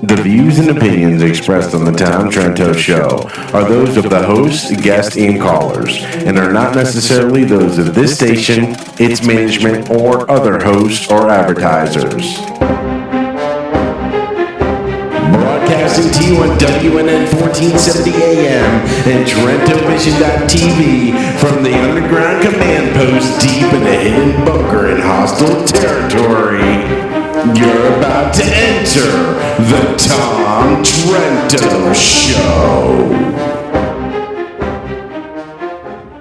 The views and opinions expressed on the Tom Trento Show are those of the hosts, guests, and callers, and are not necessarily those of this station, its management, or other hosts or advertisers. Broadcasting to you on WNN 1470 AM and TrentoVision.tv from the underground command post deep in a hidden bunker in hostile territory. You're about to enter the Tom Trento Show.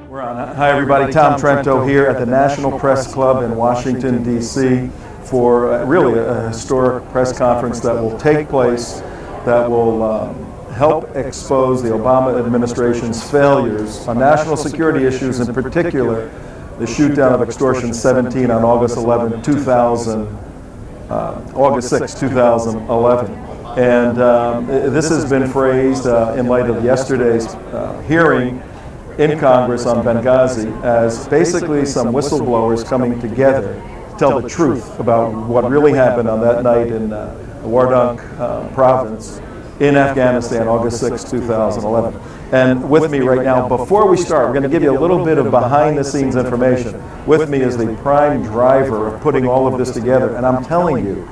We're on. Hi, everybody. Tom Trento here at the National Press Club in Washington, D.C. for really a historic press conference that will take place that will help expose the Obama administration's failures on national security issues, in particular the shoot-down of Extortion 17 on August 6, 2011. And this has been phrased in light of yesterday's hearing in Congress on Benghazi as basically some whistleblowers coming together to tell the truth about what really happened on that night in Wardak province in Afghanistan, August 6, 2011. And with me right now, before we start, we're going to give you a little bit of behind-the-scenes information. With me is the prime driver of putting all of this together, and I'm telling you,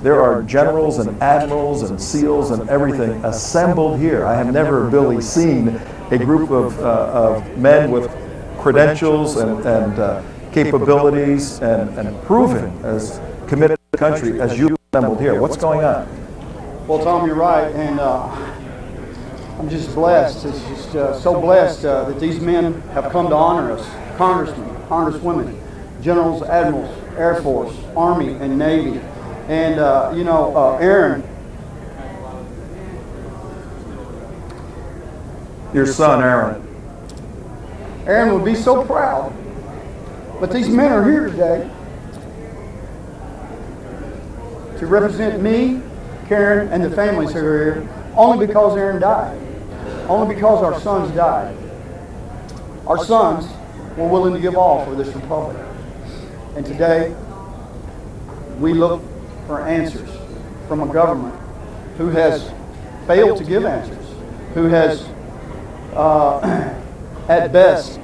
there are generals and admirals and SEALs and everything assembled here. I have never, Billy, seen a group of men with credentials and capabilities and proven as committed to the country as you assembled here. What's going on? Well, Tom, you're right, and I'm just blessed. It's just so blessed that these men have come to honor us. Congressmen, congresswomen, generals, admirals, Air Force, Army, and Navy. And, Aaron. Your son, Aaron. Aaron would be so proud. But these men are here today to represent me, Karen, and the families who are here, only because Aaron died. Only because our sons died. Our sons were willing to give all for this republic. And today, we look for answers from a government who has failed to give answers, who has, at best,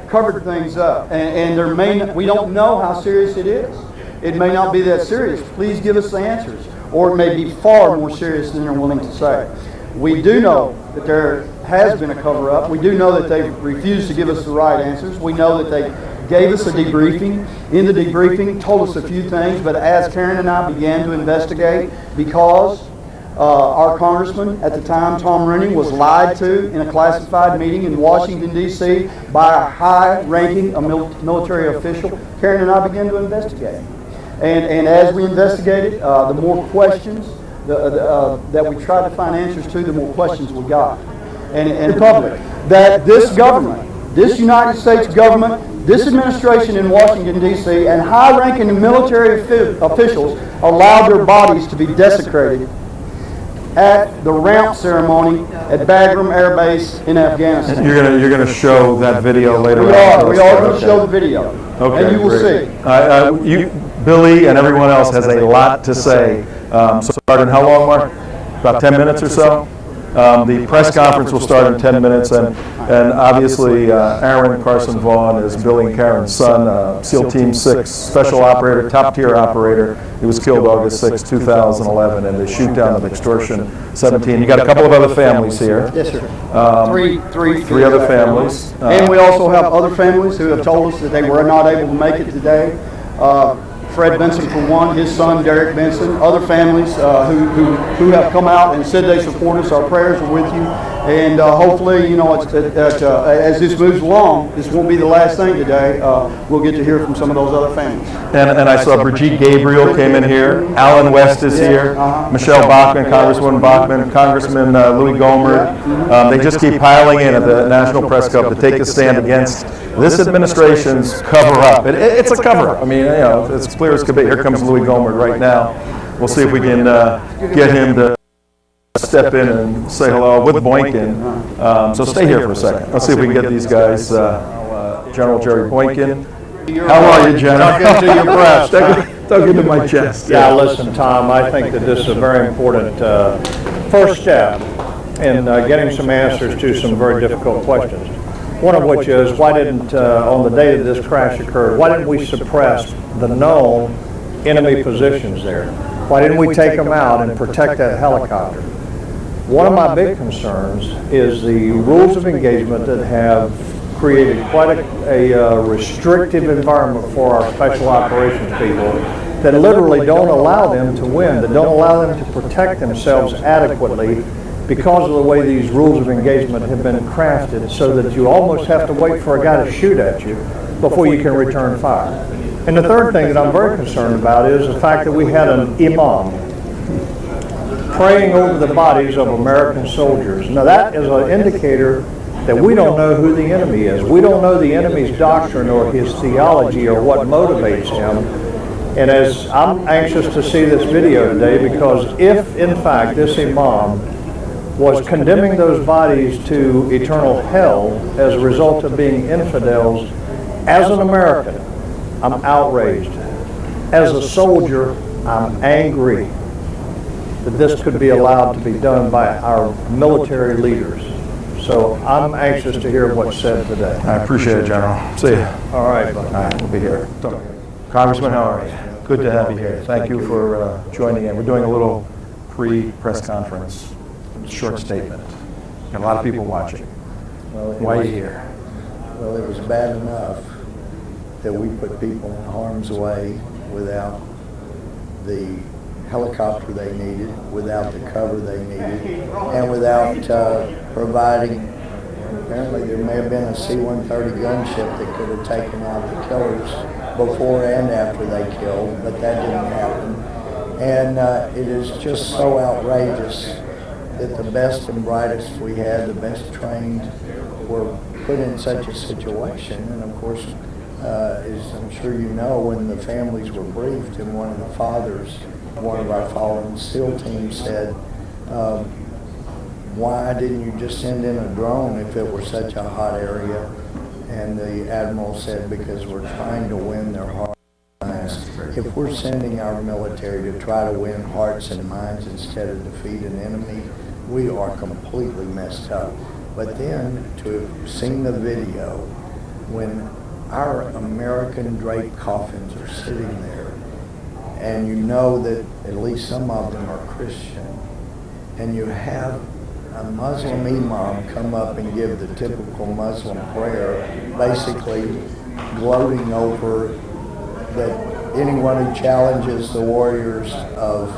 covered things up. And we don't know how serious it is. It may not be that serious. Please give us the answers. Or it may be far more serious than they're willing to say. We do know that there has been a cover-up. We do know that they refused to give us the right answers. We know that they gave us a debriefing. In the debriefing, told us a few things, but as Karen and I began to investigate, because our congressman at the time, Tom Rooney, was lied to in a classified meeting in Washington, D.C. by a high-ranking military official, Karen and I began to investigate. And as we investigated, the more questions that we tried to find answers to, the more questions we got. And the public, that this government, this United States government, this administration in Washington, D.C., and high-ranking military officials allowed their bodies to be desecrated at the ramp ceremony at Bagram Air Base in Afghanistan. You're going to show that video later on? We are going to show the video. Okay, and you will see. Billy and everyone else has a lot to say. So start in how long, Mark? About 10 minutes or so? The press conference will start in 10 minutes, and obviously Aaron Carson Vaughn is Billy and Karen's son, SEAL Team 6, special operator, top-tier operator. He was killed August 6, 2011 in the shoot-down of Extortion 17. You got a couple of other families here. Yes, sir. Three other families. And we also have other families who have told us that they were not able to make it today. Fred Benson, for one, his son, Derek Benson, other families who have come out and said they support us. Our prayers are with you. And hopefully, as this moves along, this won't be the last thing today. We'll get to hear from some of those other families. And I saw Brigitte Gabriel came in here. Alan West is here. Michelle Bachmann, Congresswoman Bachmann, Congressman Louis Gohmert. They just keep piling in at the National Press Club to take a stand against this administration's cover-up. It's a cover-up. I mean, it's clear as could be. Here comes Louis Gohmert right now. We'll see if we can get him to step in and say hello with Boykin. So stay here for a second. Let's see if we can get these guys. General Jerry Boykin. How are you, General? Talking to your press. dug into my chest. Yeah, listen, Tom, I think that this is a very important first step in getting some answers to some very difficult questions. One of which is, why didn't, on the day that this crash occurred, why didn't we suppress the known enemy positions there? Why didn't we take them out and protect that helicopter? One of my big concerns is the rules of engagement that have created quite a restrictive environment for our special operations people that literally don't allow them to win, that don't allow them to protect themselves adequately because of the way these rules of engagement have been crafted, so that you almost have to wait for a guy to shoot at you before you can return fire. And the third thing that I'm very concerned about is the fact that we had an imam praying over the bodies of American soldiers. Now that is an indicator that we don't know who the enemy is. We don't know the enemy's doctrine or his theology or what motivates him. And as I'm anxious to see this video today, because if in fact this imam was condemning those bodies to eternal hell as a result of being infidels, as an American, I'm outraged. As a soldier, I'm angry that this could be allowed to be done by our military leaders. So I'm anxious to hear what's said today. I appreciate it, General. See you. All right, buddy. All right, we'll be here. Congressman, how are you? Good to have you here. Thank you for joining in. We're doing a little pre-press conference, short statement. Got a lot of people watching. Why are you here? Well, it was bad enough that we put people in harm's way without the helicopter they needed, without the cover they needed, and without providing. Apparently there may have been a C-130 gunship that could have taken out the killers before and after they killed, but that didn't happen. And it is just so outrageous that the best and brightest we had, the best trained, were put in such a situation. And of course, as I'm sure you know, when the families were briefed, and one of the fathers, one of our fallen SEAL team said, why didn't you just send in a drone if it were such a hot area? And the Admiral said, because we're trying to win their hearts and minds. If we're sending our military to try to win hearts and minds instead of defeat an enemy, we are completely messed up. But then to have seen the video when our American draped coffins are sitting there, and you know that at least some of them are Christian, and you have a Muslim imam come up and give the typical Muslim prayer, basically gloating over that anyone who challenges the warriors of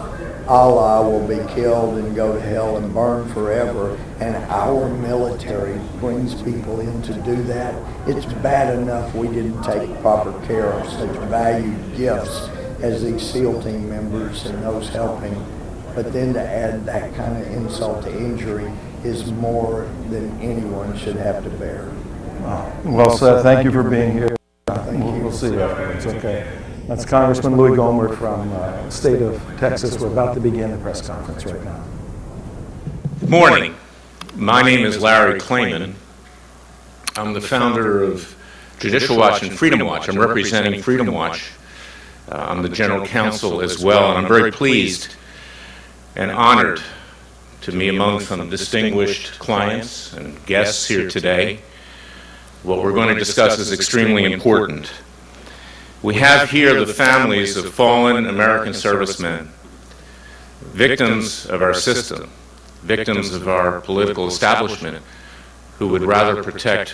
Allah will be killed and go to hell and burn forever, and our military brings people in to do that. It's bad enough we didn't take proper care of such valued gifts as these SEAL team members and those helping, but then to add that kind of insult to injury is more than anyone should have to bear. Well said. Thank you for being here. Thank you. We'll see you afterwards. Okay. That's Congressman Louis Gohmert from the state of Texas. We're about to begin the press conference right now. Good morning. My name is Larry Klayman. I'm the founder of Judicial Watch and Freedom Watch. I'm representing Freedom Watch. I'm the general counsel as well, and I'm very pleased and honored to be among some distinguished clients and guests here today. What we're going to discuss is extremely important. We have here the families of fallen American servicemen, victims of our system, victims of our political establishment, who would rather protect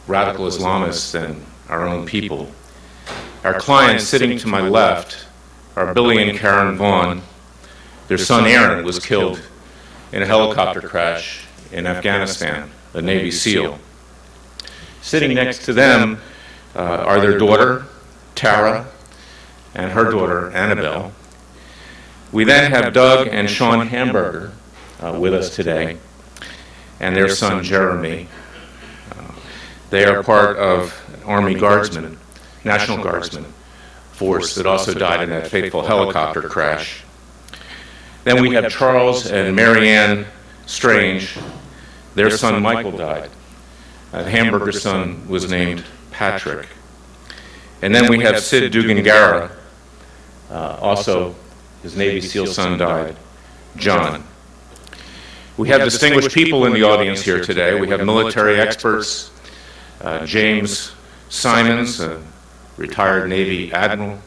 radical Islamists than our own people. Our clients sitting to my left are Billy and Karen Vaughn. Their son Aaron was killed in a helicopter crash in Afghanistan, a Navy SEAL. Sitting next to them are their daughter, Tara, and her daughter, Annabelle. We then have Doug and Sean Hamburger with us today, and their son, Jeremy. They are part of Army Guardsmen, National Guardsmen force that also died in that fateful helicopter crash. Then we have Charles and Marianne Strange. Their son, Michael, died. Hamburger's son was named Patrick. And then we have Sid Dugan-Gara, also his Navy SEAL son died, John. We have distinguished people in the audience here today. We have military experts, James Simons, a retired Navy Admiral.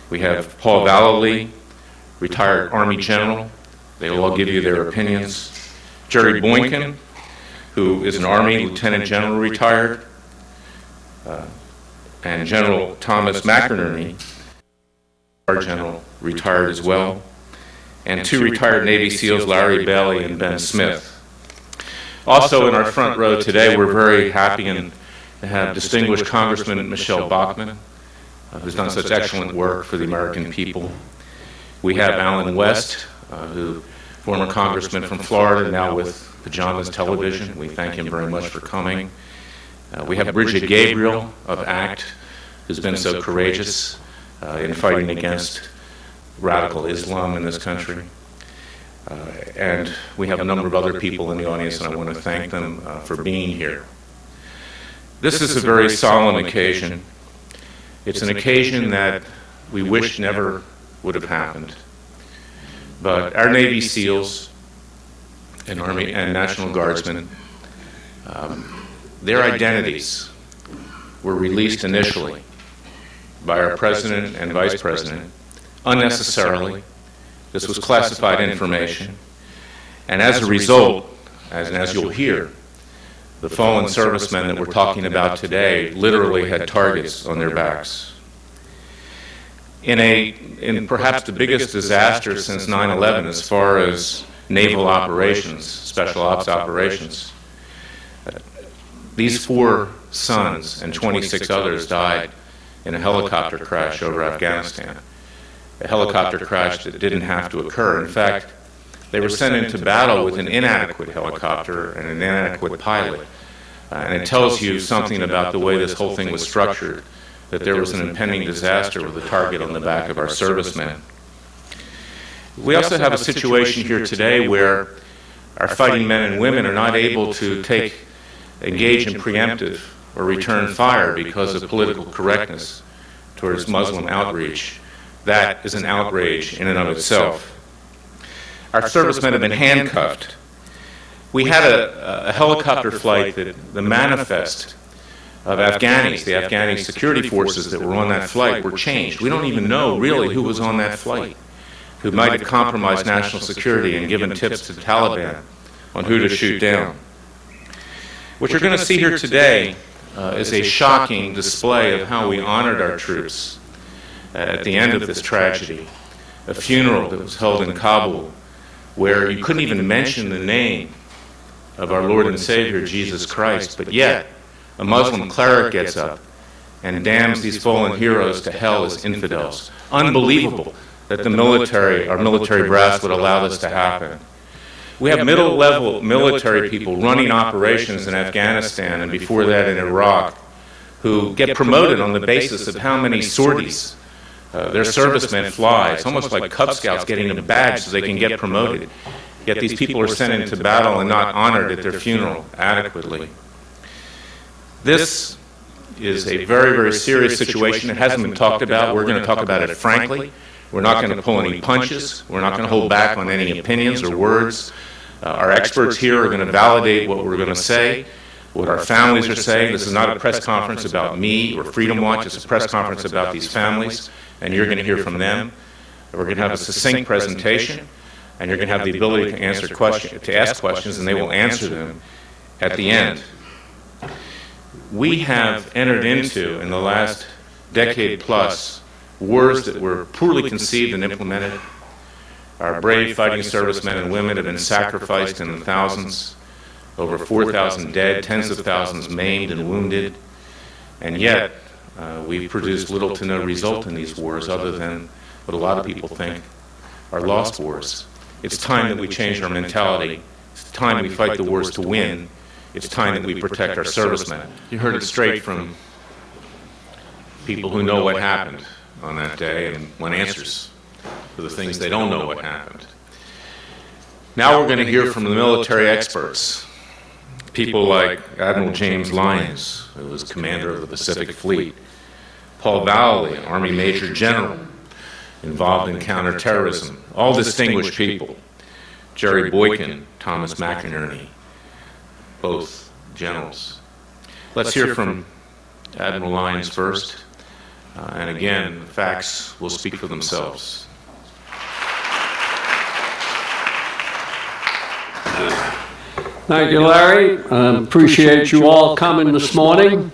We have Paul Vallely, retired Army General. They will all give you their opinions. Jerry Boykin, who is an Army Lieutenant General retired, and General Thomas McInerney, our General, retired as well, and two retired Navy SEALs, Larry Bailey and Ben Smith. Also in our front row today, we're very happy to have distinguished Congressman Michelle Bachmann, who's done such excellent work for the American people. We have Alan West, who former congressman from Florida, now with Pajamas Television. We thank him very much for coming. We have Bridget Gabriel of ACT, who's been so courageous in fighting against radical Islam in this country. And we have a number of other people in the audience, and I want to thank them for being here. This is a very solemn occasion. It's an occasion that we wish never would have happened. But our Navy SEALs and Army and National Guardsmen, their identities were released initially by our President and Vice President unnecessarily. This was classified information. And as a result, as you'll hear, the fallen servicemen that we're talking about today literally had targets on their backs. In perhaps the biggest disaster since 9/11 as far as naval operations, special ops operations, these 4 sons and 26 others died in a helicopter crash over Afghanistan. A helicopter crash that didn't have to occur. In fact, they were sent into battle with an inadequate helicopter and an inadequate pilot. And it tells you something about the way this whole thing was structured, that there was an impending disaster with a target on the back of our servicemen. We also have a situation here today where our fighting men and women are not able to engage in preemptive or return fire because of political correctness towards Muslim outreach. That is an outrage in and of itself. Our servicemen have been handcuffed. We had a helicopter flight that the manifest of Afghanis, the Afghani security forces that were on that flight, were changed. We don't even know really who was on that flight, who might have compromised national security and given tips to the Taliban on who to shoot down. What you're going to see here today is a shocking display of how we honored our troops at the end of this tragedy. A funeral that was held in Kabul where you couldn't even mention the name of our Lord and Savior, Jesus Christ, but yet a Muslim cleric gets up and damns these fallen heroes to hell as infidels. Unbelievable that the military, our military brass, would allow this to happen. We have middle-level military people running operations in Afghanistan and before that in Iraq who get promoted on the basis of how many sorties their servicemen fly. It's almost like Cub Scouts getting a badge so they can get promoted. Yet these people are sent into battle and not honored at their funeral adequately. This is a very, very serious situation. It hasn't been talked about. We're going to talk about it frankly. We're not going to pull any punches. We're not going to hold back on any opinions or words. Our experts here are going to validate what we're going to say, what our families are saying. This is not a press conference about me or Freedom Watch. It's a press conference about these families, and you're going to hear from them. We're going to have a succinct presentation, and you're going to have the ability to ask questions, and they will answer them at the end. We have entered into, in the last decade plus, wars that were poorly conceived and implemented. Our brave fighting servicemen and women have been sacrificed in the thousands, over 4,000 dead, tens of thousands maimed and wounded, and yet we've produced little to no result in these wars other than what a lot of people think are lost wars. It's time that we change our mentality. It's time we fight the wars to win. It's time that we protect our servicemen. You heard it straight from people who know what happened on that day and want answers for the things they don't know what happened. Now we're going to hear from the military experts, people like Admiral James Lyons, who was commander of the Pacific Fleet, Paul Valley, Army Major General, involved in counterterrorism, all distinguished people. Jerry Boykin, Thomas McInerney, both generals. Let's hear from Admiral Lyons first. And again, the facts will speak for themselves. Thank you, Larry. Appreciate you all coming this morning.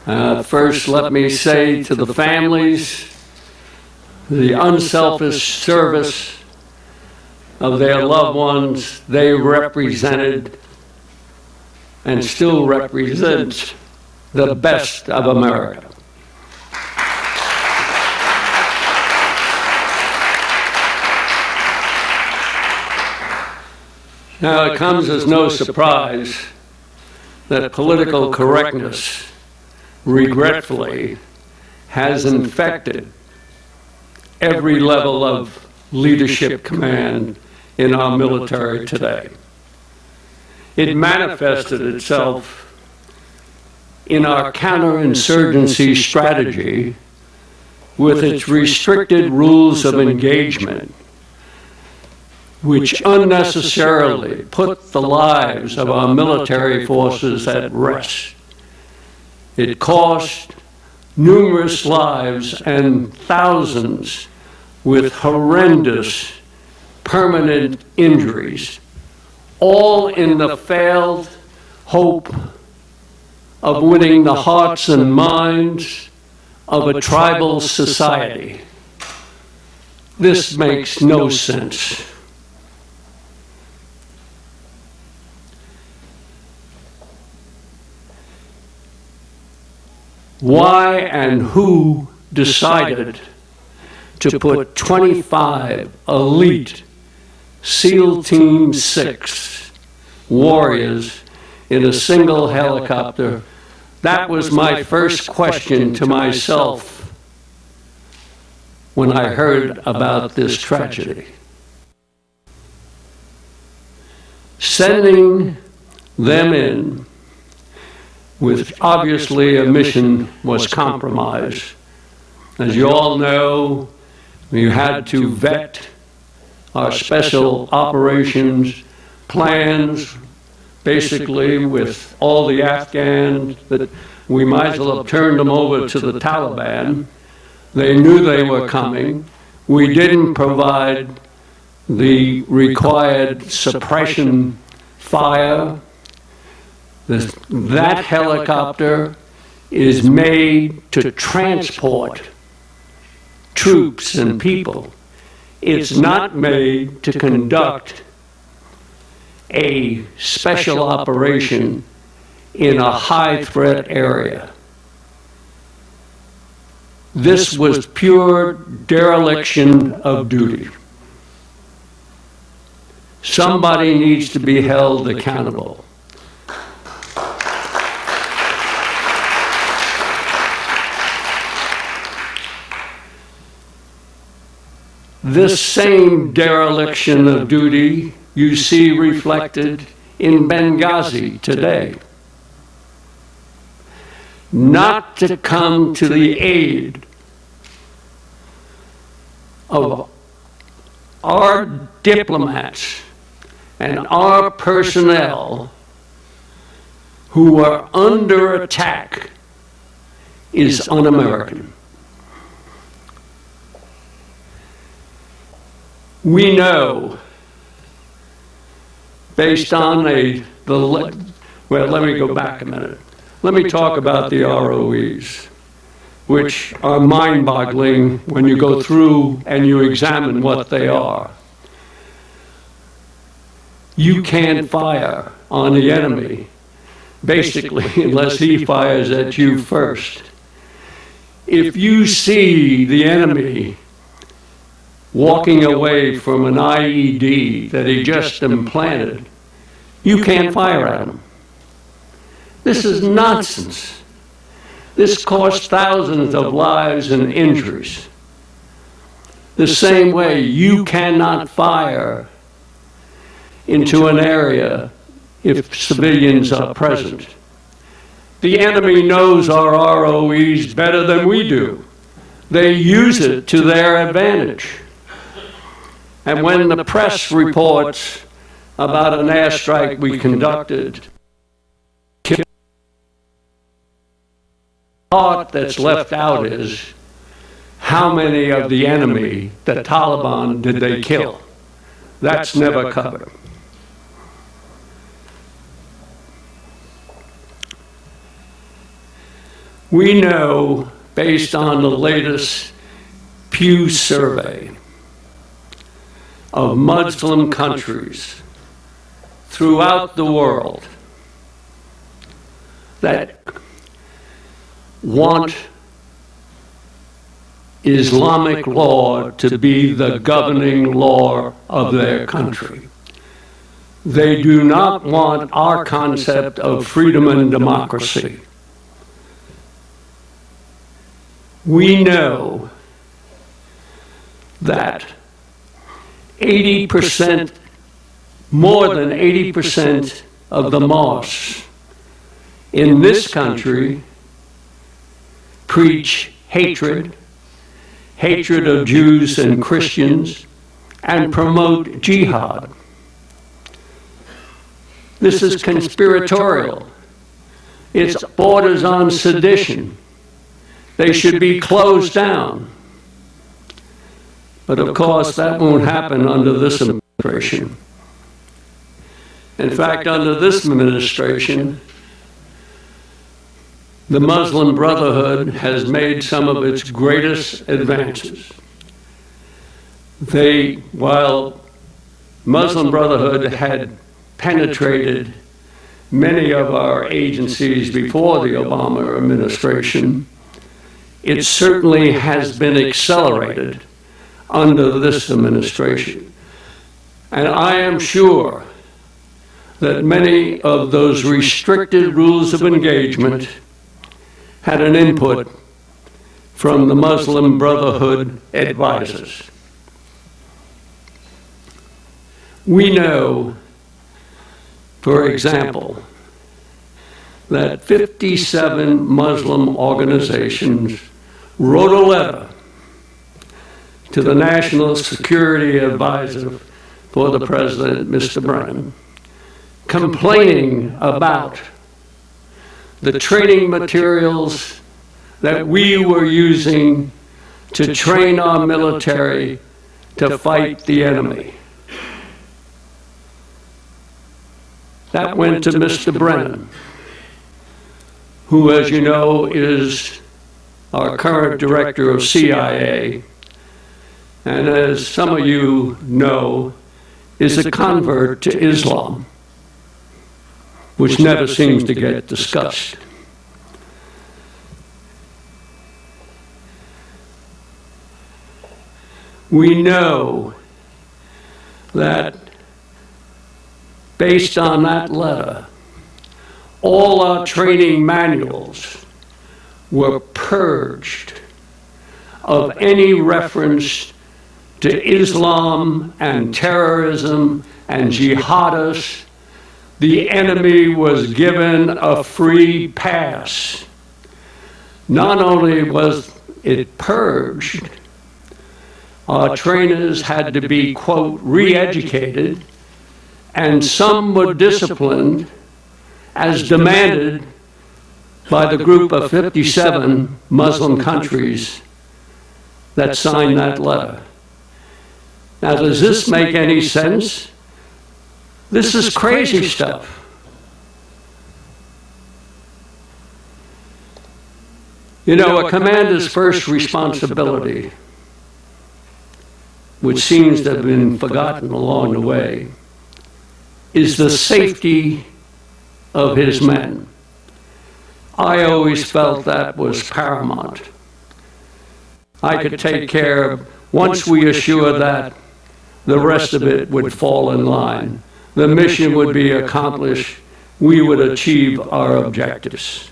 First, let me say to the families, the unselfish service of their loved ones they represented and still represent the best of America. Now, it comes as no surprise that political correctness, regretfully, has infected every level of leadership command in our military today. It manifested itself in our counterinsurgency strategy with its restricted rules of engagement, which unnecessarily put the lives of our military forces at rest. It cost numerous lives and thousands with horrendous permanent injuries, all in the failed hope of winning the hearts and minds of a tribal society. This makes no sense. Why and who decided to put 25 elite SEAL Team 6 warriors in a single helicopter? That was my first question to myself when I heard about this tragedy. Sending them in with obviously a mission was compromised. As you all know, we had to vet our special operations plans, basically with all the Afghans, that we might as well have turned them over to the Taliban. They knew they were coming. We didn't provide the required suppression fire. That helicopter is made to transport troops and people. It's not made to conduct a special operation in a high threat area. This was pure dereliction of duty. Somebody needs to be held accountable. This same dereliction of duty you see reflected in Benghazi today. Not to come to the aid of our diplomats and our personnel who are under attack is un-American. We know, based on well, let me go back a minute. Let me talk about the ROEs, which are mind-boggling when you go through and you examine what they are. You can't fire on the enemy, basically, unless he fires at you first. If you see the enemy walking away from an IED that he just implanted, you can't fire at him. This is nonsense. This cost thousands of lives and injuries. The same way you cannot fire into an area if civilians are present. The enemy knows our ROEs better than we do. They use it to their advantage. And when the press reports about an airstrike we conducted, the part that's left out is how many of the enemy, the Taliban, did they kill? That's never covered. We know, based on the latest Pew survey of Muslim countries throughout the world, that want Islamic law to be the governing law of their country. They do not want our concept of freedom and democracy. We know that 80%, more than 80% of the mosques in this country preach hatred of Jews and Christians, and promote jihad. This is conspiratorial. It borders on sedition. They should be closed down. But of course, that won't happen under this administration. In fact, under this administration, the Muslim Brotherhood has made some of its greatest advances. While Muslim Brotherhood had penetrated many of our agencies before the Obama administration, it certainly has been accelerated under this administration. And I am sure that many of those restricted rules of engagement had an input from the Muslim Brotherhood advisors. We know, for example, that 57 Muslim organizations wrote a letter to the National Security Advisor for the President, Mr. Brennan, complaining about the training materials that we were using to train our military to fight the enemy. That went to Mr. Brennan, who, as you know, is our current director of CIA, and as some of you know, is a convert to Islam, which never seems to get discussed. We know that based on that letter, all our training manuals were purged of any reference to Islam and terrorism and jihadists. The enemy was given a free pass. Not only was it purged, our trainers had to be, quote, re-educated, and some were disciplined as demanded by the group of 57 Muslim countries that signed that letter. Now, does this make any sense? This is crazy stuff. You know, a commander's first responsibility, which seems to have been forgotten along the way, is the safety of his men. I always felt that was paramount. I could take care of, once we assure that, the rest of it would fall in line. The mission would be accomplished. We would achieve our objectives.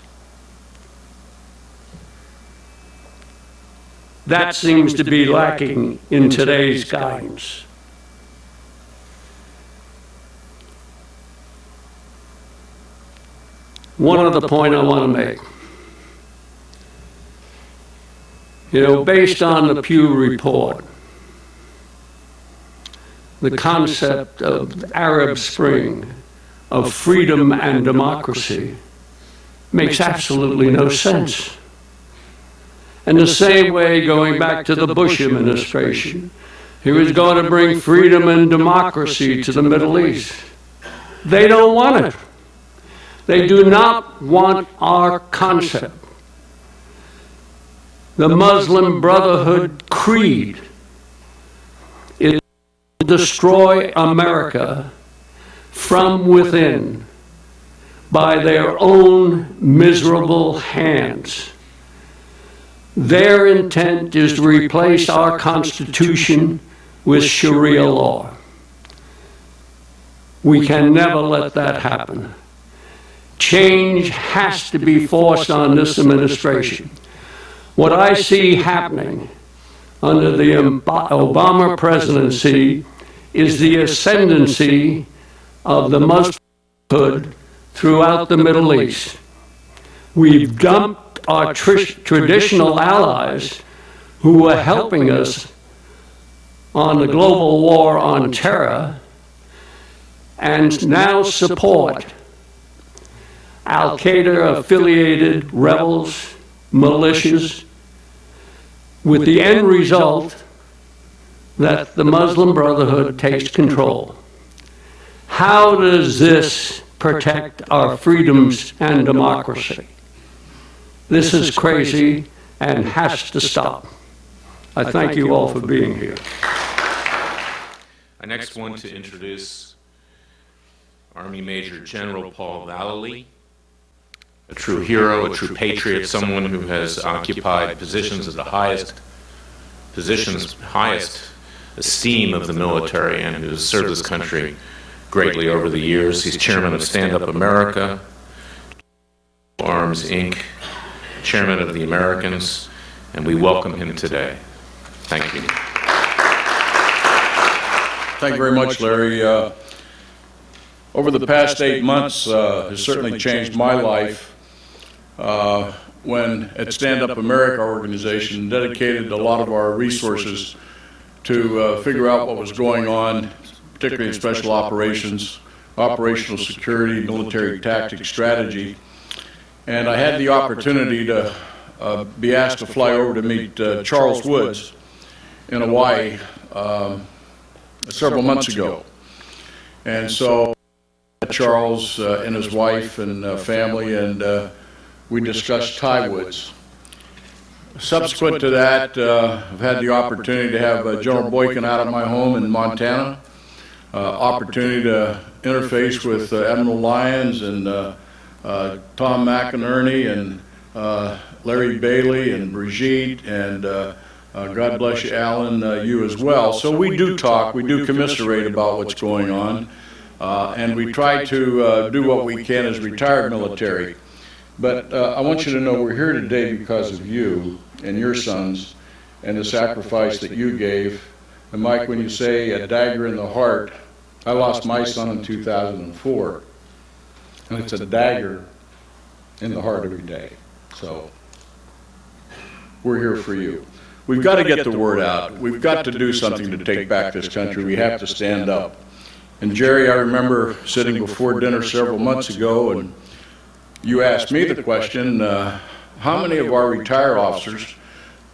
That seems to be lacking in today's guidance. one other point I want to make. You know, based on the Pew report, the concept of Arab Spring, of freedom and democracy, makes absolutely no sense. In the same way, going back to the Bush administration, he was going to bring freedom and democracy to the Middle East. They don't want it. They do not want our concept. The Muslim Brotherhood creed is to destroy America from within by their own miserable hands. Their intent is to replace our Constitution with Sharia law. We can never let that happen. Change has to be forced on this administration. What I see happening under the Obama presidency is the ascendancy of the Muslim Brotherhood throughout the Middle East. We've dumped our traditional allies who were helping us on the global war on terror and now support Al-Qaeda-affiliated rebels, militias, with the end result that the Muslim Brotherhood takes control. How does this protect our freedoms and democracy? This is crazy and has to stop. I thank you all for being here. I next want to introduce Army Major General Paul Vallely, a true hero, a true patriot, someone who has occupied positions of the highest esteem of the military and who has served this country greatly over the years. He's chairman of Stand Up America, Arms Inc., chairman of the Americans, and we welcome him today. Thank you. Thank you very much, Larry. Over the past 8 months has certainly changed my life. When at Stand Up America organization dedicated a lot of our resources to figure out what was going on, particularly in special operations, operational security, military tactics, strategy. And I had the opportunity to be asked to fly over to meet Charles Woods in Hawaii several months ago. And so Charles and his wife and family, and we discussed tie woods. Subsequent to that, I've had the opportunity to have General Boykin out at my home in Montana, opportunity to interface with Admiral Lyons and Tom McInerney and Larry Bailey and Brigitte, and God bless you, Alan, you as well. So we do talk, we do commiserate about what's going on, and we try to do what we can as retired military. But I want you to know we're here today because of you and your sons and the sacrifice that you gave. And Mike, when you say a dagger in the heart, I lost my son in 2004, and it's a dagger in the heart every day. So we're here for you. We've got to get the word out. We've got to do something to take back this country. We have to stand up. And Jerry, I remember sitting before dinner several months ago, and you asked me the question, how many of our retired officers,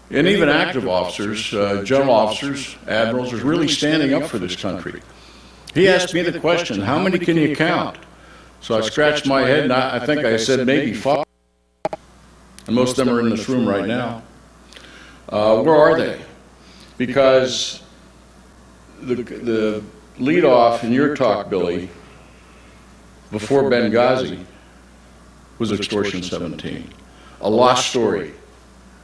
and even active officers, general officers, admirals, are really standing up for this country? He asked me the question, how many can you count? So I scratched my head, and I think I said maybe 5. And most of them are in this room right now. Where are they? Because the lead off in your talk, Billy, before Benghazi, was Extortion 17. A lost story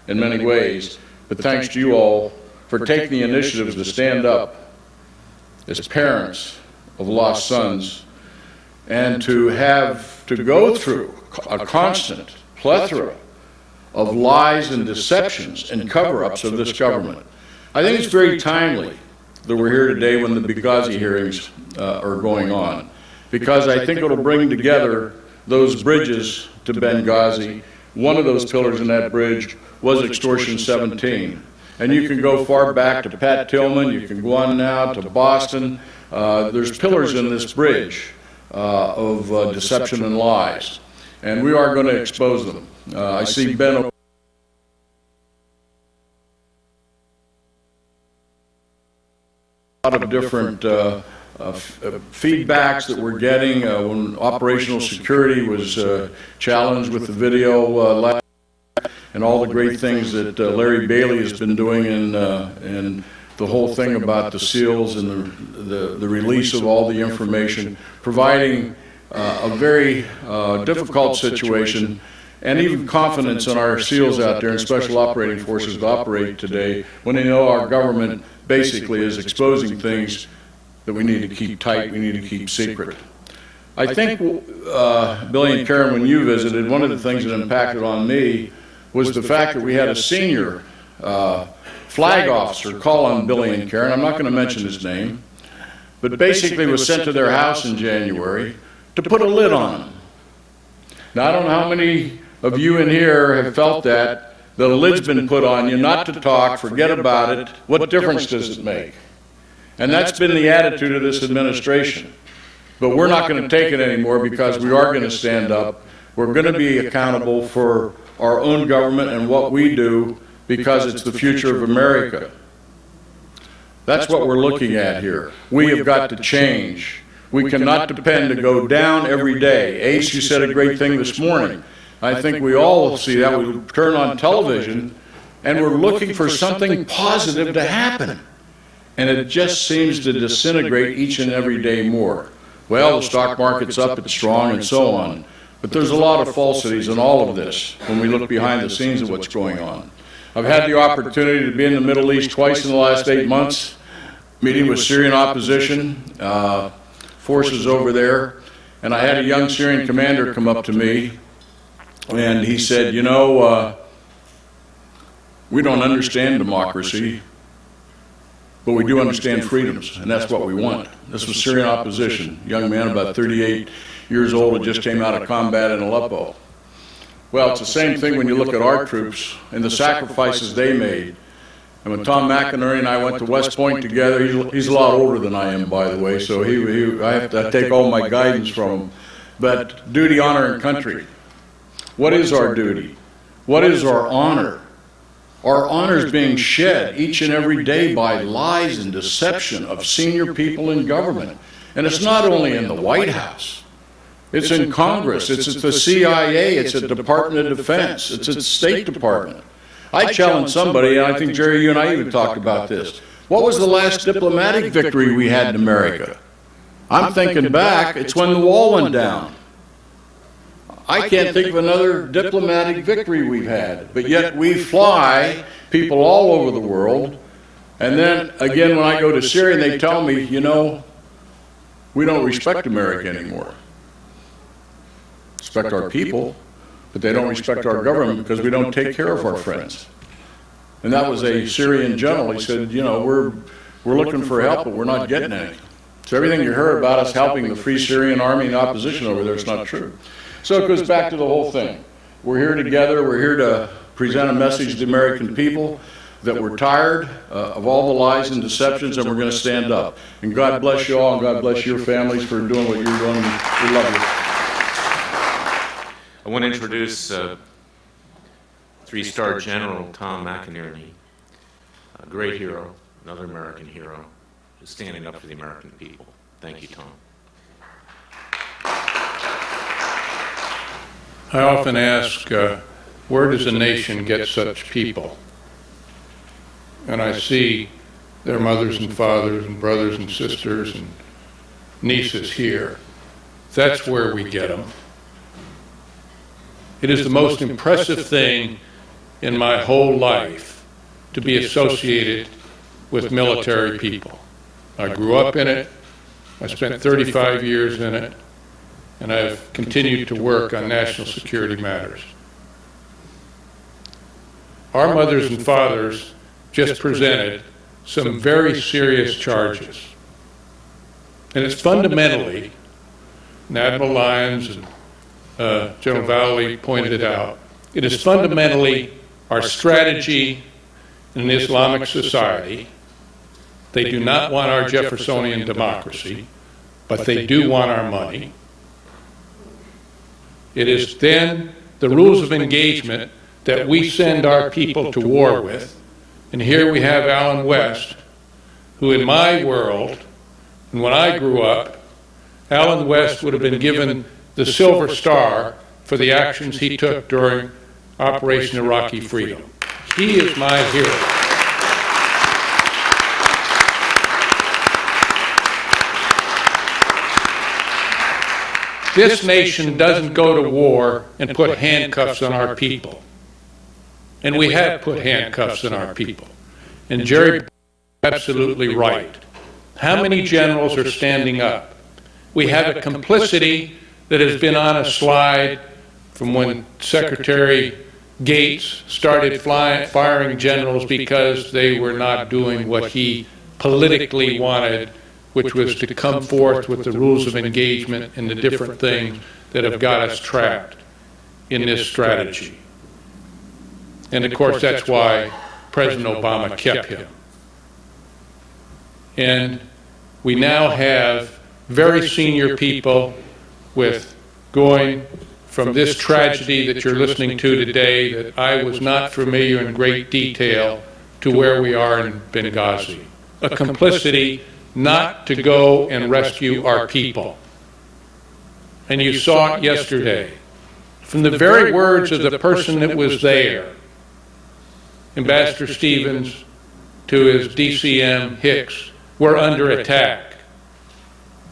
in many ways, but thanks to you all for taking the initiative to stand up as parents of lost sons and to have to go through a constant plethora of lies and deceptions and cover-ups of this government. I think it's very timely that we're here today when the Benghazi hearings are going on, because I think it'll bring together those bridges to Benghazi, one of those pillars in that bridge was Extortion 17. And you can go far back to Pat Tillman, you can go on now to Boston. There's pillars in this bridge of deception and lies. And we are going to expose them. I see Ben. A lot of different feedbacks that we're getting when operational security was challenged with the video lab, and all the great things that Larry Bailey has been doing in the whole thing about the SEALs and the release of all the information, providing a very difficult situation and even confidence in our SEALs out there and Special Operating Forces to operate today when they know our government basically is exposing things that we need to keep tight, we need to keep secret. I think, Billy and Karen, when you visited, one of the things that impacted on me was the fact that we had a senior flag officer call on Billy and Karen. I'm not going to mention his name, but basically was sent to their house in January to put a lid on them. Now, I don't know how many of you in here have felt that. The lid's been put on you, not to talk, forget about it. What difference does it make? And that's been the attitude of this administration. But we're not going to take it anymore because we are going to stand up. We're going to be accountable for our own government and what we do because it's the future of America. That's what we're looking at here. We have got to change. We cannot depend to go down every day. Ace, you said a great thing this morning. I think we all see that. We turn on television and we're looking for something positive to happen. And it just seems to disintegrate each and every day more. Well, the stock market's up, it's strong, and so on. But there's a lot of falsities in all of this when we look behind the scenes of what's going on. I've had the opportunity to be in the Middle East twice in the last 8 months, meeting with Syrian opposition forces over there. And I had a young Syrian commander come up to me, and he said, you know, we don't understand democracy, but we do understand freedoms, and that's what we want. This was Syrian opposition, young man about 38 years old who just came out of combat in Aleppo. Well, it's the same thing when you look at our troops and the sacrifices they made. And when Tom McInerney and I went to West Point together, he's a lot older than I am, by the way, so I have to take all my guidance from him. But duty, honor, and country. What is our duty? What is our honor? Our honor is being shed each and every day by lies and deception of senior people in government. And it's not only in the White House. It's in Congress. It's at the CIA. It's at the Department of Defense. It's at the State Department. I challenge somebody, and I think, Jerry, you and I even talked about this. What was the last diplomatic victory we had in America? I'm thinking back, it's when the wall went down. I can't think of another diplomatic victory we've had, but yet we fly people all over the world, and then again when I go to Syria they tell me, you know, we don't respect America anymore. Respect our people, but they don't respect our government because we don't take care of our friends. And that was a Syrian general. He said, you know, we're looking for help, but we're not getting any. So everything you heard about us helping the Free Syrian Army and opposition over there, it's not true. So it goes back to the whole thing. We're here together. We're here to present a message to the American people that we're tired of all the lies and deceptions, and we're going to stand up. And God bless you all, and God bless your families for doing what you're doing. We love you. I want to introduce three-star General Tom McInerney, a great hero, another American hero, who's standing up for the American people. Thank you, Tom. I often ask, where does a nation get such people? And I see their mothers and fathers and brothers and sisters and nieces here. That's where we get them. It is the most impressive thing in my whole life to be associated with military people. I grew up in it. I spent 35 years in it. And I've continued to work on national security matters. Our mothers and fathers just presented some very serious charges. And it's fundamentally, and Admiral Lyons and General Valley pointed it out. It is fundamentally our strategy in an Islamic society. They do not want our Jeffersonian democracy, but they do want our money. It is then the rules of engagement that we send our people to war with. And here we have Alan West, who in my world, and when I grew up, Alan West would have been given the Silver Star for the actions he took during Operation Iraqi Freedom. He is my hero. This nation doesn't go to war and put handcuffs on our people. And we have put handcuffs on our people. And Jerry is absolutely right. How many generals are standing up? We have a complicity that has been on a slide from when Secretary Gates started firing generals because they were not doing what he politically wanted, which was to come forth with the rules of engagement and the different things that have got us trapped in this strategy. And of course, that's why President Obama kept him. And we now have very senior people with going from this tragedy that you're listening to today that I was not familiar in great detail to where we are in Benghazi. A complicity not to go and rescue our people. And you saw it yesterday. From the very words of the person that was there, Ambassador Stevens to his DCM Hicks, we're under attack.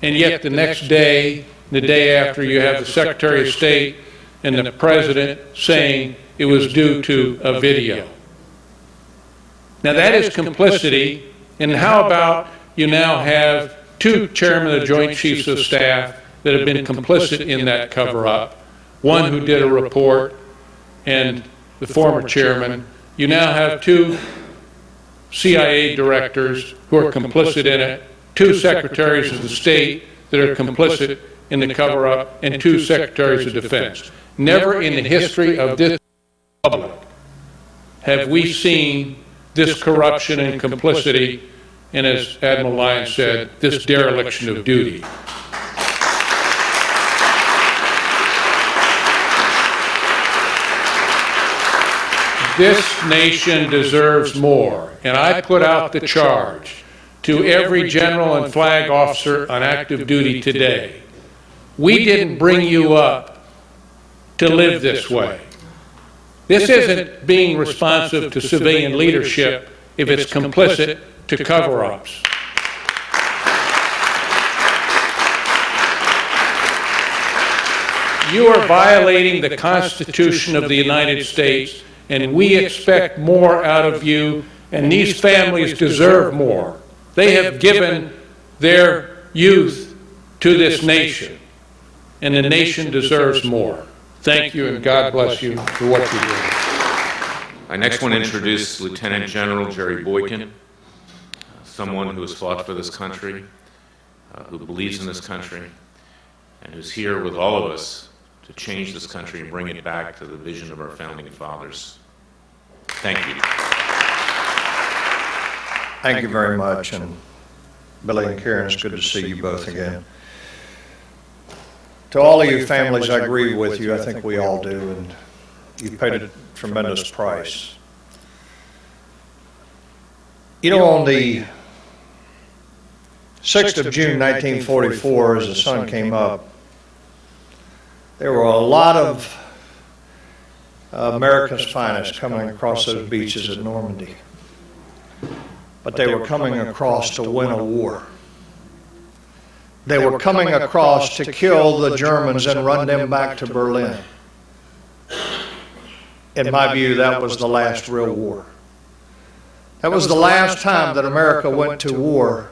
And yet the next day, the day after, you have the Secretary of State and the President saying it was due to a video. Now that is complicity. And how about you now have two chairmen of the Joint Chiefs of Staff that have been complicit in that cover-up, one who did a report and the former chairman. You now have two CIA directors who are complicit in it, two secretaries of the state that are complicit in the cover-up, and two secretaries of defense. Never in the history of this republic have we seen this corruption and complicity, and as Admiral Lyons said, this dereliction of duty. This nation deserves more, and I put out the charge to every general and flag officer on active duty today. We didn't bring you up to live this way. This isn't being responsive to civilian leadership if it's complicit to cover-ups. You are violating the Constitution of the United States, and we expect more out of you, and these families deserve more. They have given their youth to this nation, and the nation deserves more. Thank you, and God bless you for what you do. I next want to introduce Lieutenant General Jerry Boykin, someone who has fought for this country, who believes in this country, and who's here with all of us to change this country and bring it back to the vision of our founding fathers. Thank you. Thank you very much, and Billy and Karen, it's good to see you both again. To all of you families, I agree with you. I think we all do, and you've paid a tremendous price. You know, on the 6th of June, 1944, as the sun came up, there were a lot of America's finest coming across those beaches at Normandy. But they were coming across to win a war. They were coming across to kill the Germans and run them back to Berlin. In my view, that was the last real war. That was the last time that America went to war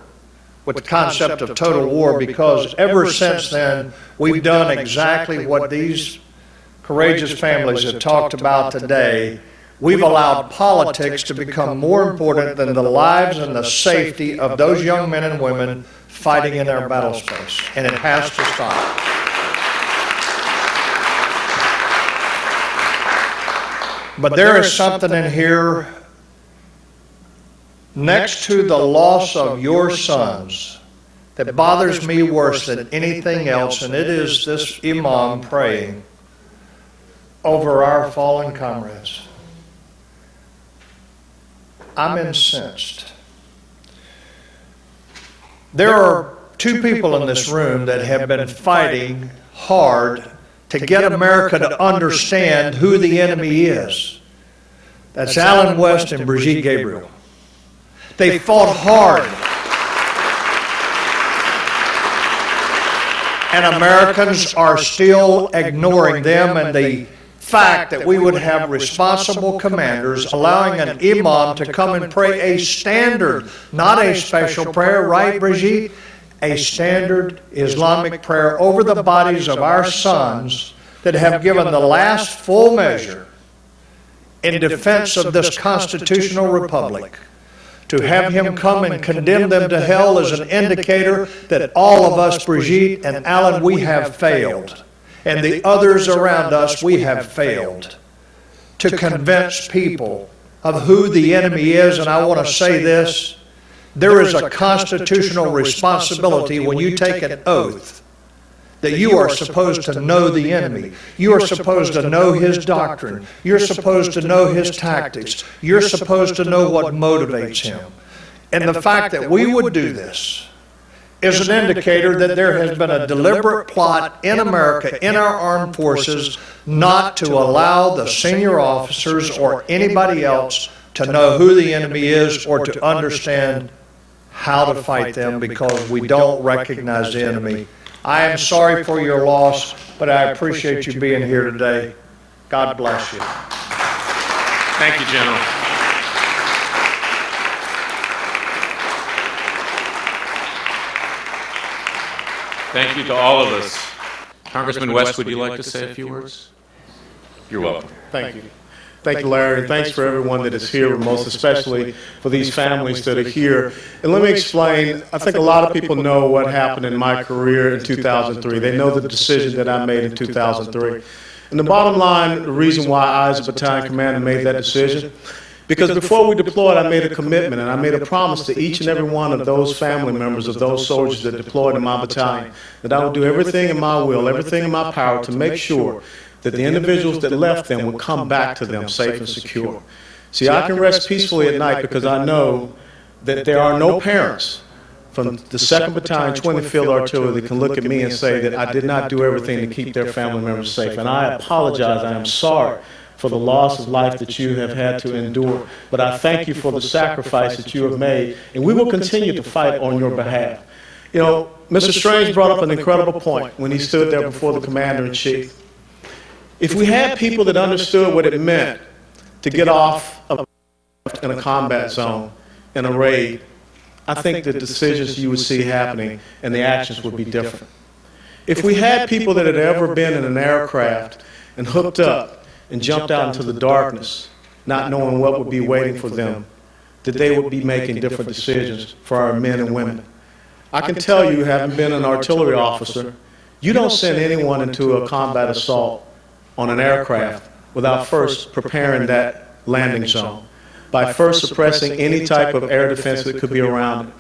with the concept of total war, because ever since then, we've done exactly what these courageous families have talked about today. We've allowed politics to become more important than the lives and the safety of those young men and women fighting in our battle space, and it has to stop. But there is something in here next to the loss of your sons that bothers me worse than anything else, and it is this imam praying over our fallen comrades. I'm incensed. There are two people in this room that have been fighting hard to get America to understand who the enemy is. That's Alan West and Brigitte Gabriel. They fought hard. And Americans are still ignoring them, and the fact that we would have responsible commanders allowing an imam to come and pray a standard, not a special prayer, right, Brigitte? A standard Islamic prayer over the bodies of our sons that have given the last full measure in defense of this constitutional republic. To have him come and condemn them to hell is an indicator that all of us, Brigitte and Alan, we have failed. And the others around us, we have failed to convince people of who the enemy is. And I want to say this, there is a constitutional responsibility when you take an oath that you are supposed to know the enemy. You are supposed to know his doctrine. You're supposed to know his tactics. You're supposed to know what motivates him. And the fact that we would do this is an indicator that there has been a deliberate plot in America, in our armed forces, not to allow the senior officers or anybody else to know who the enemy is or to understand how to fight them because we don't recognize the enemy. I am sorry for your loss, but I appreciate you being here today. God bless you. Thank you, General. Thank you to all of us. Congressman West, would you like to say a few words? You're welcome. Thank you. Thank you, Larry, and thanks for everyone that is here, most especially for these families that are here. And let me explain, I think a lot of people know what happened in my career in 2003. They know the decision that I made in 2003. And the bottom line, the reason why I, as a battalion commander, made that decision, because before we deployed, I made a commitment and I made a promise to each and every one of those family members of those soldiers that deployed in my battalion that I would do everything in my will, everything in my power to make sure that the individuals that left them would come back to them safe and secure. See, I can rest peacefully at night because I know that there are no parents from the 2nd Battalion, 20th Field Artillery that can look at me and say that I did not do everything to keep their family members safe. And I apologize, I am sorry for the loss of life that you have had to endure. But I thank you for the sacrifice that you have made, and we will continue to fight on your behalf. You know, Mr. Strange brought up an incredible point when he stood there before the Commander-in-Chief. If we had people that understood what it meant to get off in a combat zone, in a raid, I think the decisions you would see happening and the actions would be different. If we had people that had ever been in an aircraft and hooked up and jumped out into the darkness, not knowing what would be waiting for them, that they would be making different decisions for our men and women. I can tell you, having been an artillery officer, you don't send anyone into a combat assault on an aircraft without first preparing that landing zone, by first suppressing any type of air defense that could be around it.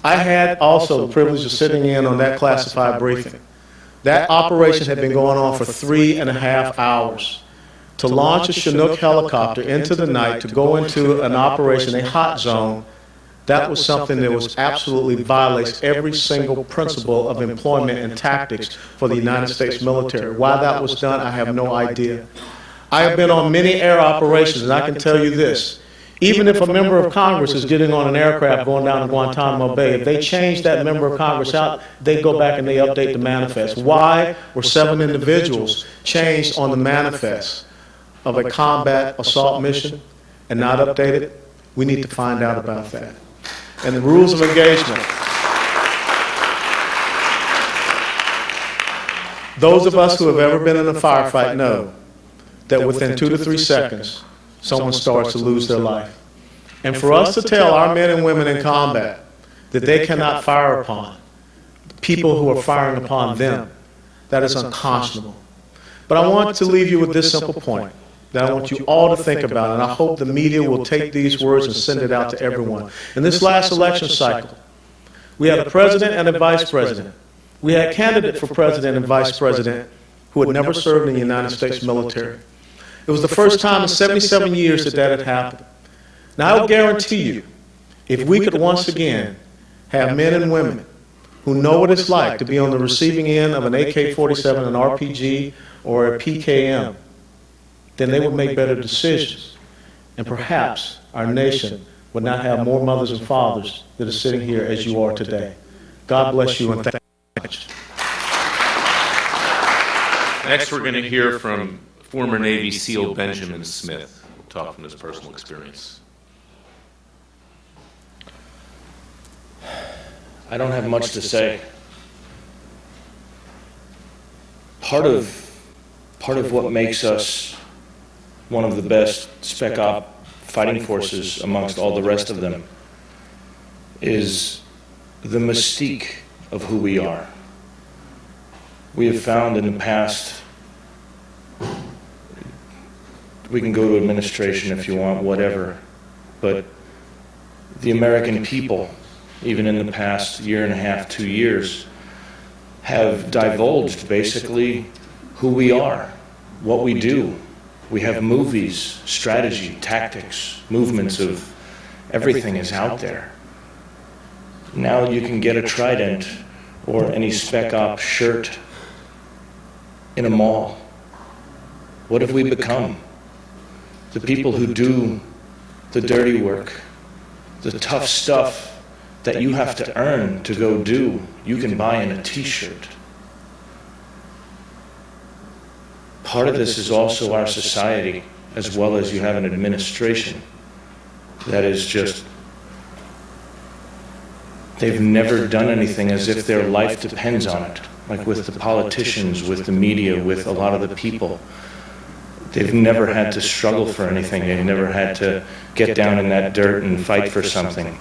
I had also the privilege of sitting in on that classified briefing. That operation had been going on for 3.5 hours. To launch a Chinook helicopter into the night to go into an operation, a hot zone, that was something that was absolutely violates every single principle of employment and tactics for the United States military. Why that was done, I have no idea. I have been on many air operations, and I can tell you this. Even if a member of Congress is getting on an aircraft going down to Guantanamo Bay, if they change that member of Congress out, they go back and they update the manifest. Why were 7 individuals changed on the manifest of a combat assault mission and not updated? We need to find out about that. And the rules of engagement. Those of us who have ever been in a firefight know that within 2 to 3 seconds, someone starts to lose their life. And for us to tell our men and women in combat that they cannot fire upon people who are firing upon them, that is unconscionable. But I want to leave you with this simple point. that I want you all to think about, and I hope the media will take these words and send it out to everyone. In this last election cycle, we had a president and a vice president. We had a candidate for president and vice president who had never served in the United States military. It was the first time in 77 years that had happened. Now, I will guarantee you, if we could once again have men and women who know what it's like to be on the receiving end of an AK-47, an RPG, or a PKM, then they would make better decisions. And perhaps our nation would not have more mothers and fathers that are sitting here as you are today. God bless you and thank you. Next, we're going to hear from former Navy SEAL Benjamin Smith. We'll talk from his personal experience. I don't have much to say. Part of what makes us one of the best Spec Op fighting forces amongst all the rest of them is the mystique of who we are. We have found in the past, we can go to administration if you want, whatever, but the American people, even in the past year and a half, 2 years, have divulged basically who we are, what we do. We have movies, strategy, tactics, movements of everything is out there. Now you can get a Trident or any Spec Op shirt in a mall. What have we become? The people who do the dirty work, the tough stuff that you have to earn to go do, you can buy in a t-shirt. Part of this is also our society, as well as you have an administration that is just, they've never done anything as if their life depends on it. Like with the politicians, with the media, with a lot of the people. They've never had to struggle for anything. They've never had to get down in that dirt and fight for something.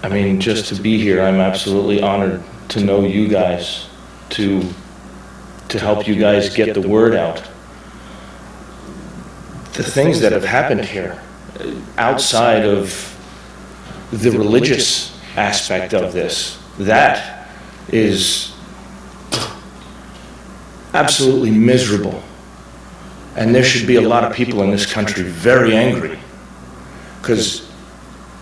I mean, just to be here, I'm absolutely honored to know you guys, to help you guys get the word out. The things that have happened here, outside of the religious aspect of this, that is absolutely miserable. And there should be a lot of people in this country very angry, because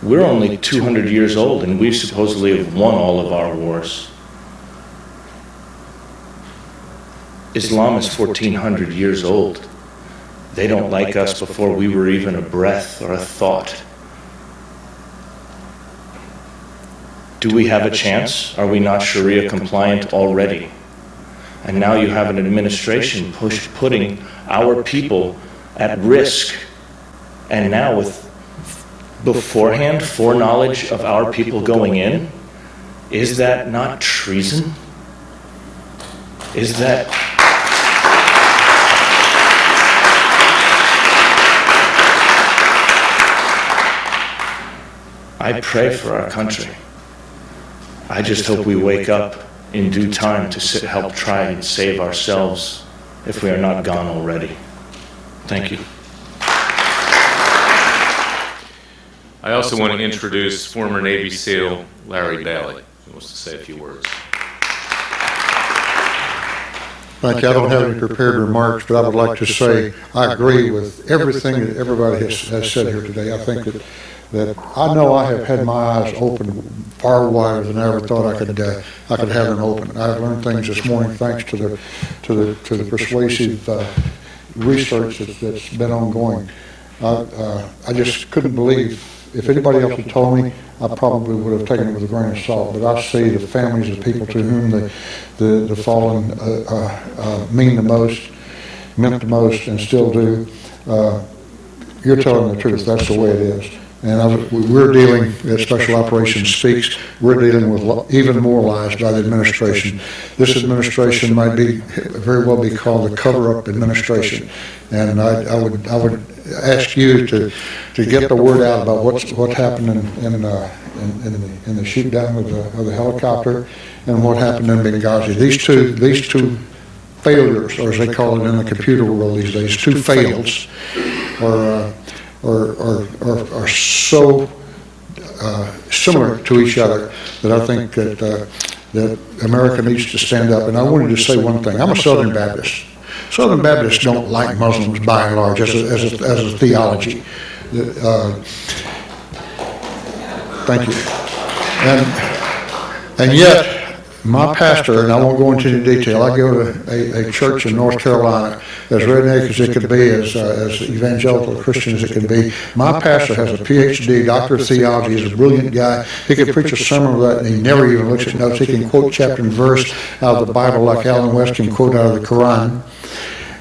we're only 200 years old and we supposedly have won all of our wars. Islam is 1,400 years old. They don't like us before we were even a breath or a thought. Do we have a chance? Are we not Sharia compliant already? And now you have an administration putting our people at risk. And now with beforehand foreknowledge of our people going in, is that not treason? Is that... I pray for our country. I just hope we wake up in due time to help try and save ourselves if we are not gone already. Thank you. I also want to introduce former Navy SEAL Larry Bailey, who wants to say a few words. Thank you. I don't have any prepared remarks, but I would like to say I agree with everything that everybody has said here today. I think that I know I have had my eyes open far wider than I ever thought I could have them open. I've learned things this morning thanks to the persuasive research that's been ongoing. I just couldn't believe. If anybody else had told me, I probably would have taken it with a grain of salt. But I see the families of people to whom the fallen mean the most, meant the most, and still do. You're telling the truth. That's the way it is. And we're dealing, as Special Operations speaks, we're dealing with even more lies by the administration. This administration might very well be called the cover-up administration. And I would ask you to get the word out about what happened in the shoot down of the helicopter and what happened in Benghazi. These two failures, or as they call it in the computer world these days, two fails, are so similar to each other that I think that America needs to stand up. And I wanted to say one thing. I'm a Southern Baptist. Southern Baptists don't like Muslims by and large as a theology. Thank you. And yet, my pastor, and I won't go into any detail, I go to a church in North Carolina, as redneck as it could be, as evangelical Christian as it could be. My pastor has a PhD, doctor of theology, he's a brilliant guy. He could preach a sermon with that, and he never even looks at notes. He can quote chapter and verse out of the Bible like Alan West can quote out of the Quran.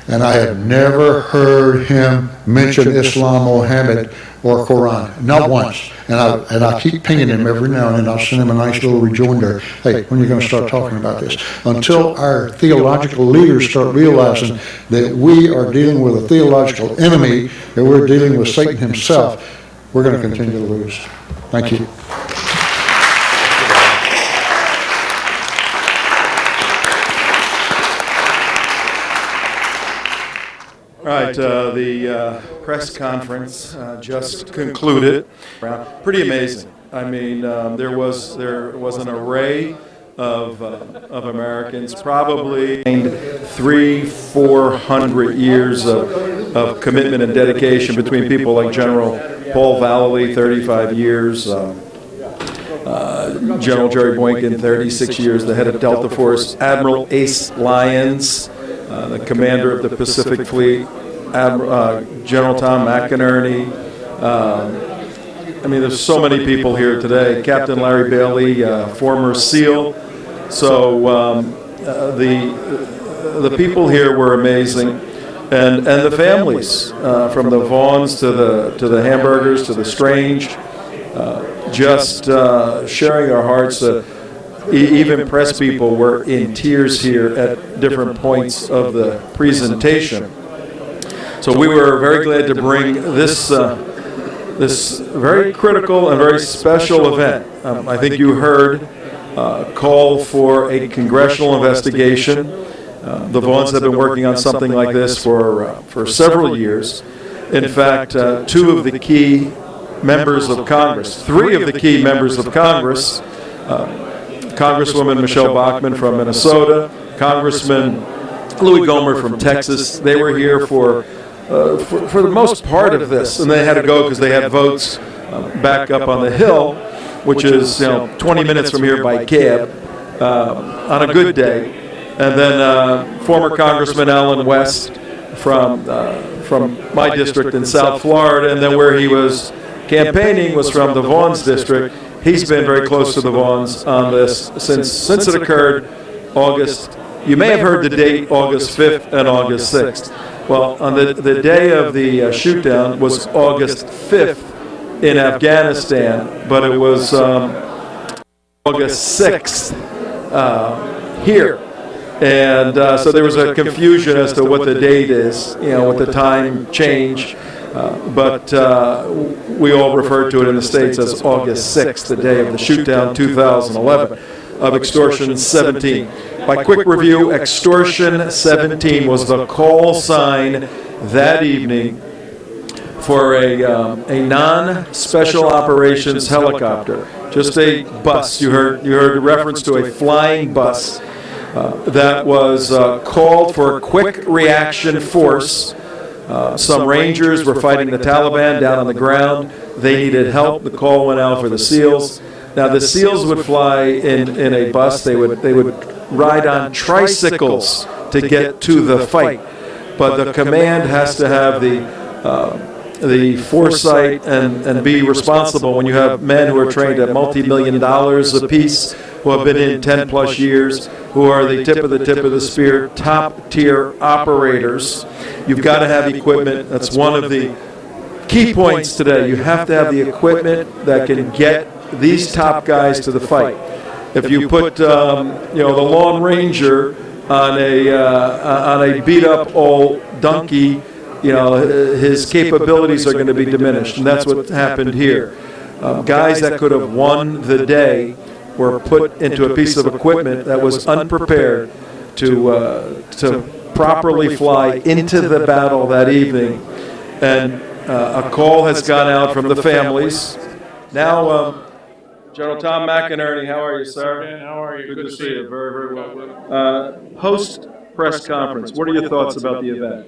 And I have never heard him mention Islam, Mohammed, or Quran, not once. And I keep pinging him every now and then. I'll send him a nice little rejoinder. Hey, when are you going to start talking about this? Until our theological leaders start realizing that we are dealing with a theological enemy, that we're dealing with Satan himself, we're going to continue to lose. Thank you. All right, the press conference just concluded. Pretty amazing. I mean, there was an array of Americans, probably 300-400 years of commitment and dedication between people like General Paul Vallely, 35 years, General Jerry Boykin, 36 years, the head of Delta Force, Admiral Ace Lyons, the commander of the Pacific Fleet, General Tom McInerney. I mean, there's so many people here today. Captain Larry Bailey, former SEAL. So the people here were amazing, and the families, from the Vaughns to the Hamburgers to the Strange, just sharing their hearts. Even press people were in tears here at different points of the presentation. So we were very glad to bring this very critical and very special event. I think you heard call for a congressional investigation. The Vaughns have been working on something like this for several years. In fact, two of the key members of Congress, three of the key members of Congress, Congresswoman Michelle Bachmann from Minnesota, Congressman Louis Gohmert from Texas, they were here for the most part of this, and they had to go because they had votes back up on the Hill, which is 20 minutes from here by cab on a good day. And then former Congressman Alan West from my district in South Florida, and then where he was campaigning was from the Vaughns district. He's been very close to the Vaughns on this since it occurred August. You may have heard the date, August 5th and August 6th. Well, on the day of the shoot-down was August 5th in Afghanistan, but it was August 6th here. And so there was a confusion as to what the date is, with the time change. But we all refer to it in the States as August 6th, the day of the shoot-down 2011 of Extortion 17. By quick review, Extortion 17 was the call sign that evening for a non-special operations helicopter, just a bus. You heard a reference to a flying bus that was called for a quick reaction force. Some Rangers were fighting the Taliban down on the ground. They needed help. The call went out for the SEALs. Now the SEALs would fly in a bus. They would ride on tricycles to get to the fight. But the command has to have the foresight and be responsible when you have men who are trained at multi-million dollars apiece, who have been in 10 plus years, who are the tip of the spear, top tier operators. You've got to have equipment. That's one of the key points today. You have to have the equipment that can get these top guys to the fight. If you put the Lone Ranger on a beat up old donkey, his capabilities are going to be diminished, and that's what happened here. Guys that could have won the day were put into a piece of equipment that was unprepared, to properly fly into the battle that evening. And a call has gone out from the families. Now, General Tom McInerney, how are you, sir? Ben, how are you? Good to see you. Very, very well. Post press conference, what are your thoughts about the event?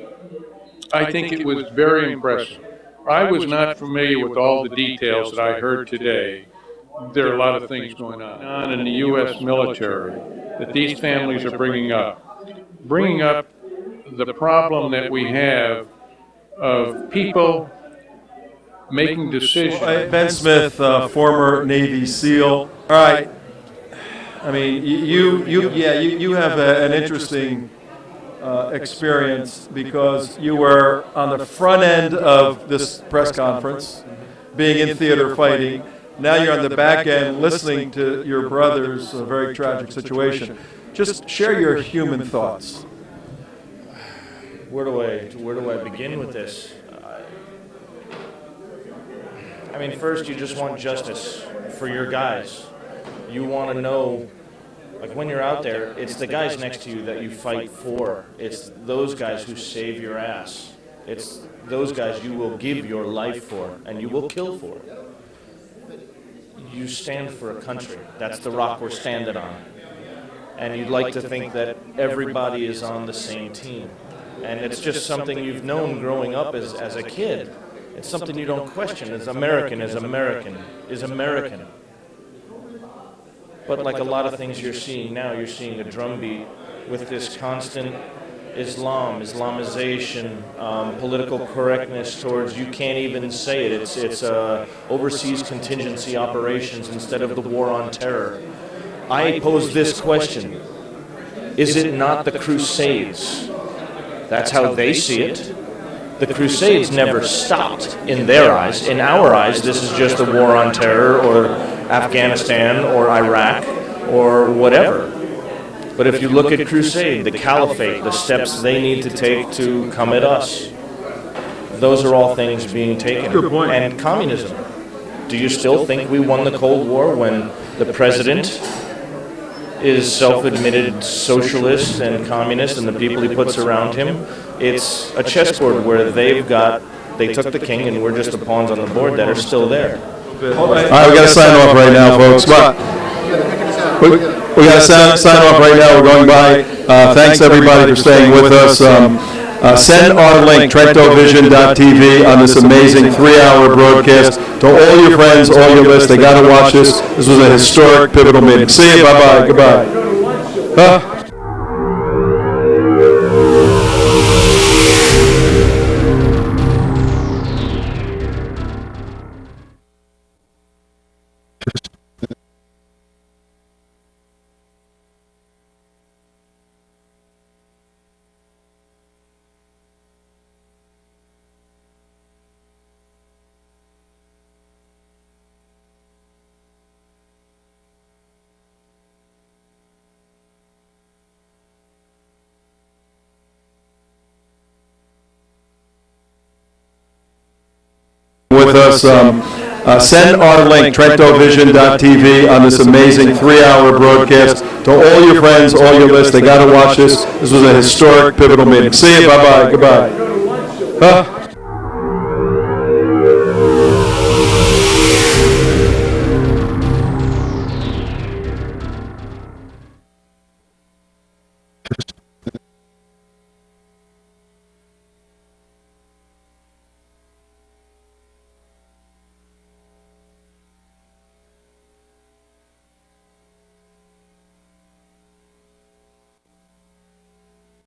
I think it was very impressive. I was not familiar with all the details that I heard today. There are a lot of things going on in the U.S. military that these families are bringing up the problem that we have of people making decisions. Ben Smith, former Navy SEAL. All right. I mean, you have an interesting experience because you were on the front end of this press conference, being in theater fighting. Now you're on the back end listening to your brother's very tragic situation. Just share your human thoughts. Where do I begin with this? I mean, first you just want justice for your guys. You want to know, like when you're out there, it's the guys next to you that you fight for. It's those guys who save your ass. It's those guys you will give your life for and you will kill for. You stand for a country. That's the rock we're standing on. And you'd like to think that everybody is on the same team. And it's just something you've known growing up as a kid. It's something you don't question. As American is American is American. But like a lot of things you're seeing now, you're seeing a drumbeat with this constant Islamization, political correctness towards you can't even say it. It's overseas contingency operations instead of the war on terror. I pose this question. Is it not the Crusades? That's how they see it. The Crusades never stopped in their eyes. In our eyes, this is just a war on terror or Afghanistan or Iraq or whatever. But if you look at Crusade, the Caliphate, the steps they need to take to come at us, those are all things being taken. Good point. And communism. Do you still think we won the Cold War when the president is self-admitted socialist and communist and the people he puts around him? It's a chessboard where they took the king and we're just the pawns on the board that are still there. All right, we got to sign off right now, folks. We got to sign off right now. We're going by. Thanks everybody for staying with us. Send our link, TrentoVision.tv, on this amazing 3-hour broadcast to all your friends, all your lists. They got to watch this. This was a historic, pivotal meeting. See you. Bye-bye. Goodbye. With us, send our link, TrentoVision.tv, on this amazing 3-hour broadcast to all your friends, all your lists. They got to watch this. This was a historic, pivotal meeting. See you. Bye-bye. Goodbye.